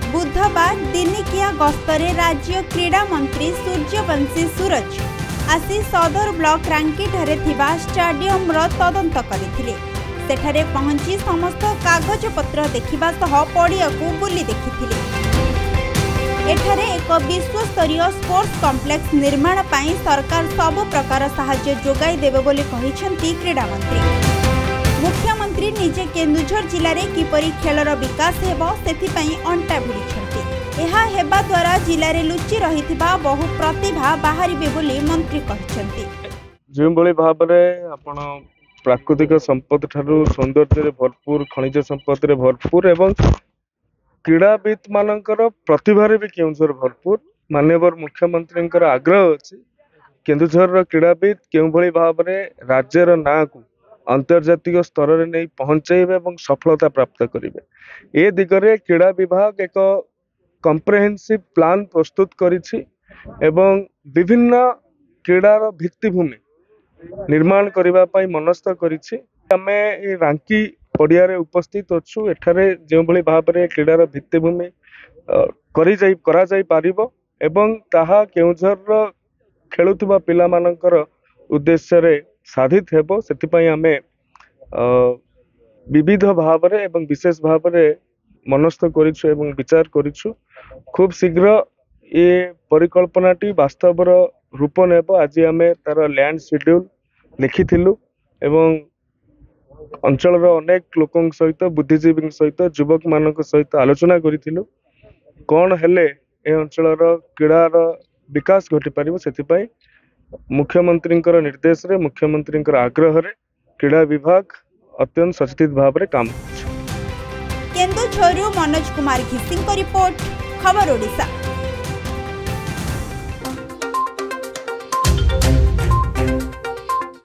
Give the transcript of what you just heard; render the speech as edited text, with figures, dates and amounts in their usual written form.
बुधवार दिनिकिया गस्तरे राज्य क्रीड़ा मंत्री सूर्यवंशी सूरज आसी सदर ब्लॉक रांकीठारे थिबा स्टाडियम तदंत करथिले। सेठारे पहुंची समस्त कागज पत्र देखिबा सह पड़िया को बुली देखिथिले। एठारे एक विश्वस्तरीय स्पोर्ट्स कॉम्प्लेक्स निर्माण पाई सरकार सब प्रकार सहायता जोगाई देबे बोली कहिसेंती क्रीड़ा मंत्री। मुख्यमंत्री निजे केन्दुझर जिले में किपरि खेलर विकास हेबो सेथिपई अंटा भिड़िछंती। एहा हेबा द्वारा जिले में लुचि रहिथिबा बहु प्रतिभा बाहरिबे बोली मंत्री कहिसेंती। जो भली भाव में आपण प्राकृतिक संपद ठारू सौंदर्य रे भरपूर खनिज संपद रे भरपूर एवं क्रीड़ाविद मानकर प्रतिभा भी केन्दुझर भरपूर। माननीय मुख्यमंत्री आग्रह अच्छी केन्दुझर क्रीड़ाविद केउ भली भाव में राज्यर ना को अंतर्जातिक स्तर में नहीं पहुंचाइबे एवं सफलता प्राप्त करेंगे। ए दिगरे क्रीड़ा विभाग एक कम्प्रेहेंसिव प्लान प्रस्तुत करिछि एवं विभिन्न क्रीडार भित्तिभूमि निर्माण करबा पई मनस्थ करिछि। आमे ए रांकी पड़िया रे उपस्थित अछु। एठारे जो भली भाव में क्रीडार भित्तिभूमि करा जाई पारिबो एवं ताहा केउझर खेलुथुबा पिला मानकर उद्देश्य रे साधित हेबो। सेतिपई आमे विविध भाव रे एवं विशेष भाव रे मनस्थ करिछु एवं विचार करिछु। खूब शीघ्र ये परिकल्पनाटी वास्तवर रूप नेबो। आज आमे तार लैंड शेड्यूल लिखिथिलु एवं अंचल अनेक लोकों सहित बुद्धिजीवी सहित युवक मानक सहित आलोचना करिथिलु कौन हेले ए अंचल क्रीडार विकास घटी पारिबो। सेतिपई मुख्यमंत्री निर्देश रे मुख्यमंत्री आग्रह रे क्रीड़ा विभाग अत्यंत सचेत भाव में काम कर। केन्दुझरु मनोज कुमार घिसिंग रिपोर्ट खबर ओडिशा।